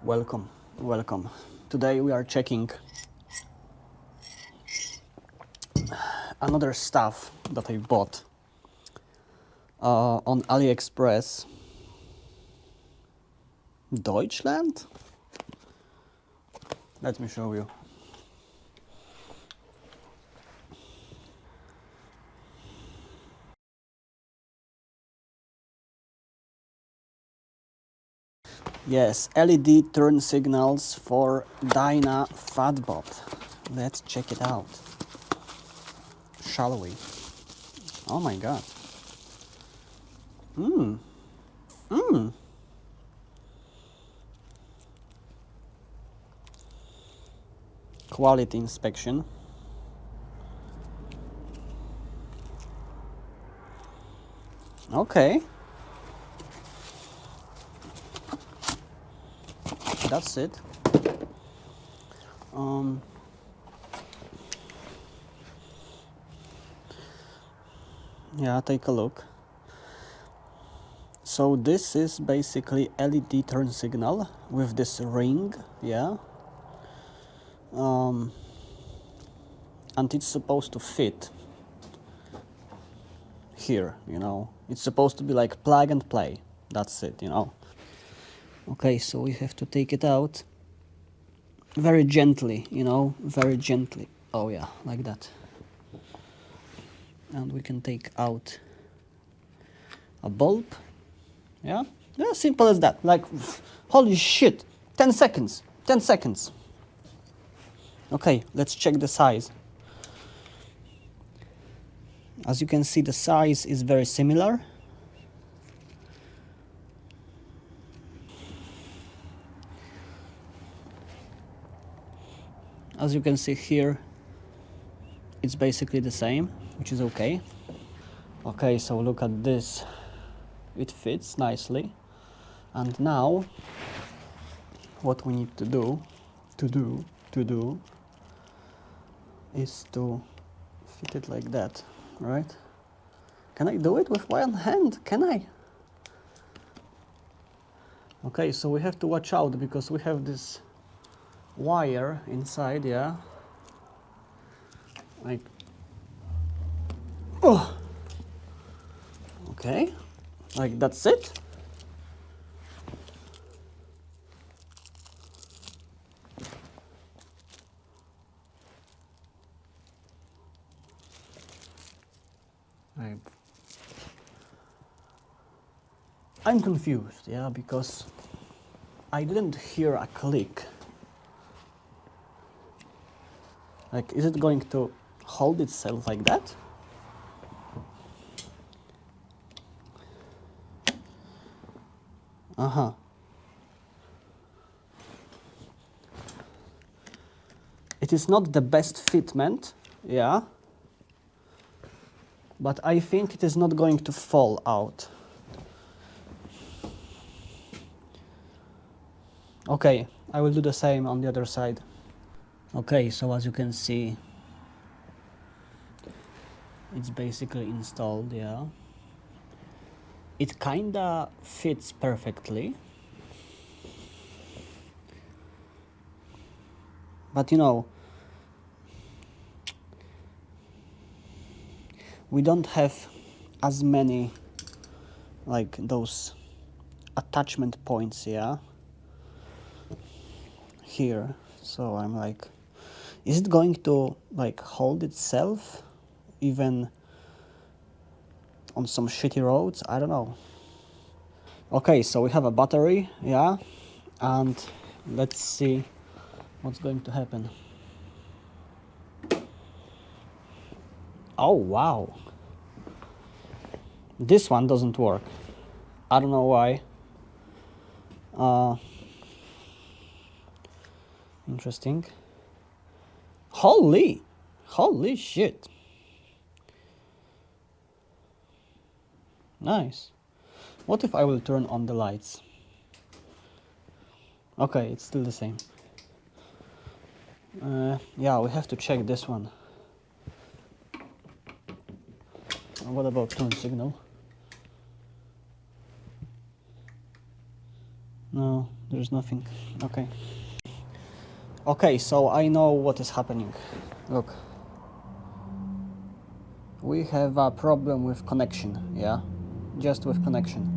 Welcome, welcome. Today we are checking another stuff that I bought on AliExpress. Deutschland? Let me show you. Yes, LED turn signals for Dyna Fatbot. Let's check it out. Shall we? Oh my god. Quality inspection. Okay. That's it. Yeah, take a look. So this is basically LED turn signal with this ring, yeah. And it's supposed to fit here, you know. It's supposed to be like plug and play. That's it, you know. Okay, so we have to take it out very gently, you know, very gently. Oh yeah, like that. And we can take out a bulb. Yeah, yeah, simple as that. Like, holy shit, 10 seconds, 10 seconds. Okay, let's check the size. As you can see, the size is very similar. As you can see here, it's basically the same, which is okay. Okay, so look at this. It fits nicely. And now, what we need to do, is to fit it like that, right? Can I do it with one hand? Can I? Okay, so we have to watch out because we have this wire inside, yeah? Like, oh, okay, like that's it. I'm confused, yeah, because I didn't hear a click. Like, is it going to hold itself like that? Uh-huh. It is not the best fitment, yeah, but I think it is not going to fall out. Okay, I will do the same on the other side. Okay, so as you can see, it's basically installed, yeah. It kinda fits perfectly. But you know, we don't have as many like those attachment points, yeah, here. So I'm like, is it going to like hold itself even on some shitty roads? I don't know. Okay, so we have a battery, yeah, and let's see what's going to happen. Oh wow, this one doesn't work. I don't know why. Interesting. Holy shit. Nice. What if I will turn on the lights? Okay, it's still the same. Yeah, we have to check this one. What about turn signal? No, there's nothing. Okay. Okay, so I know what is happening. Look. We have a problem with connection, yeah? Just with connection.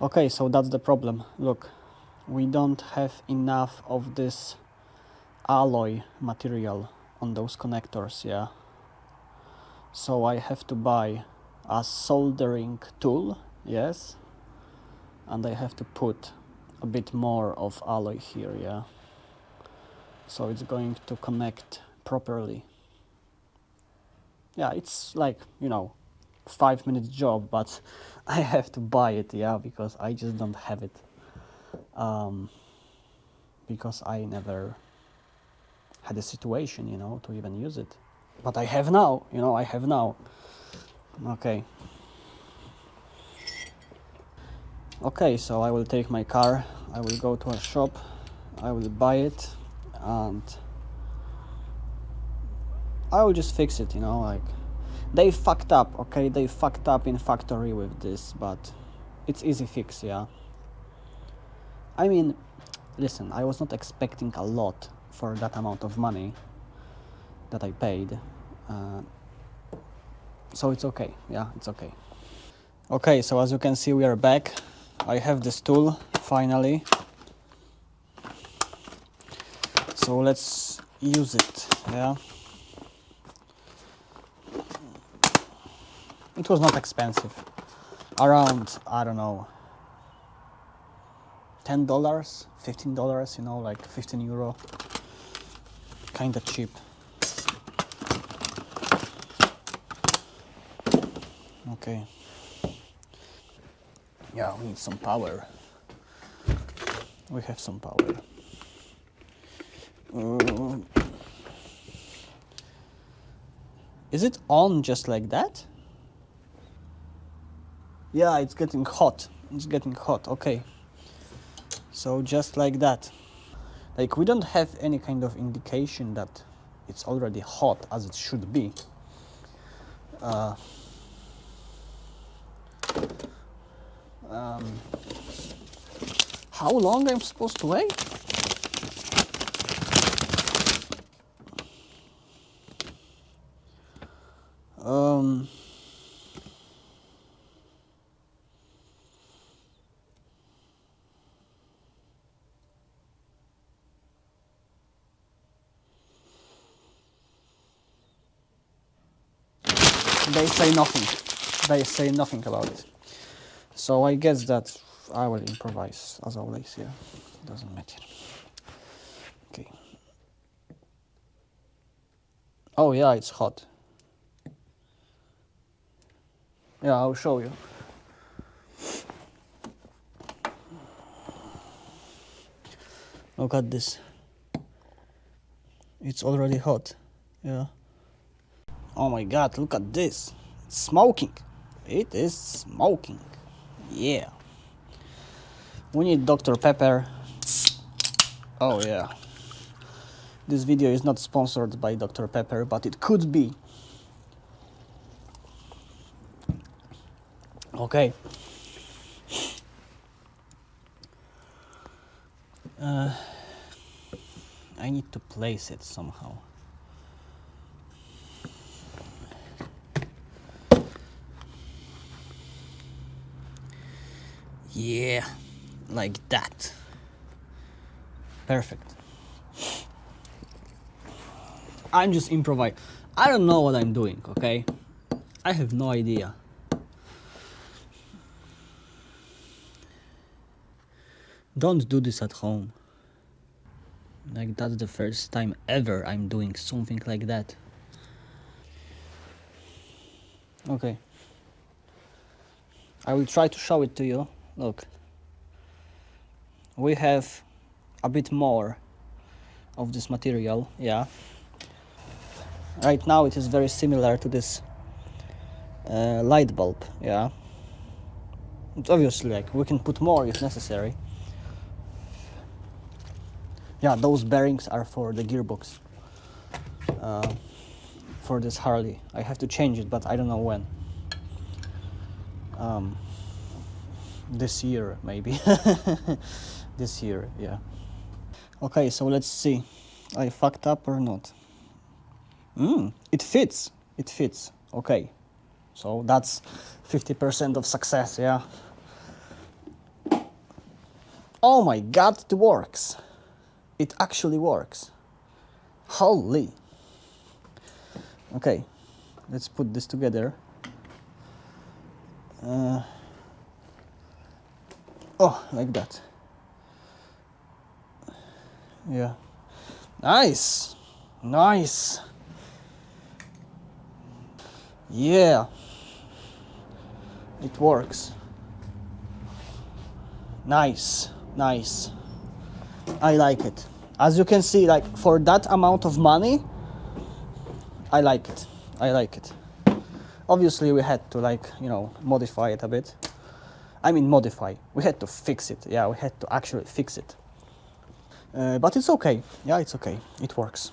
Okay, so that's the problem. Look, we don't have enough of this alloy material on those connectors, yeah? So I have to buy a soldering tool, yes? And I have to put a bit more of alloy here, yeah? So it's going to connect properly. Yeah, it's like, 5 minute job, but I have to buy it, yeah, because I just don't have it. Because I never had a situation, to even use it. But I have now, I have now. Okay. Okay, so I will take my car, I will go to a shop, I will buy it, and I will just fix it, like they fucked up, okay? They fucked up in factory with this, but it's easy fix, yeah. I mean, listen, I was not expecting a lot for that amount of money that I paid. So it's okay, yeah, it's okay. Okay, so as you can see, we are back. I have this tool, finally. So let's use it, yeah. It was not expensive. Around, I don't know, $10, $15, like 15 euro. Kinda cheap. Okay. Yeah, we need some power. We have some power. Is it on just like that? Yeah, it's getting hot. It's getting hot, okay. So just like that. Like, we don't have any kind of indication that it's already hot as it should be. How long I'm supposed to wait? They say nothing. They say nothing about it. So I guess that I will improvise as always, yeah. Doesn't matter. Okay. Oh yeah, it's hot. Yeah, I'll show you. Look at this. It's already hot. Yeah. Oh my god, look at this. It's smoking. It is smoking. Yeah. We need Dr. Pepper. Oh yeah. This video is not sponsored by Dr. Pepper, but it could be. Okay. I need to place it somehow. Yeah, like that. Perfect. I'm just improvising. I don't know what I'm doing, okay? I have no idea. Don't do this at home. Like, that's the first time ever I'm doing something like that. Okay. I will try to show it to you. Look. We have a bit more of this material, yeah. Right now it is very similar to this light bulb, yeah. It's obviously, like, we can put more if necessary. Yeah, those bearings are for the gearbox. For this Harley. I have to change it, but I don't know when. this year maybe. This year, yeah. Okay, so let's see. I fucked up or not? It fits. It fits. Okay. So that's 50% of success, yeah. Oh my god, it works. It actually works. Holy. Okay, let's put this together. Oh, like that. Yeah. Nice. Nice. Yeah. It works. Nice. Nice. I like it. As you can see, like for that amount of money, I like it. I like it. Obviously we had to like, you know, modify it a bit. I mean modify. We had to fix it. Yeah, we had to actually fix it. But it's okay. Yeah, it's okay. It works.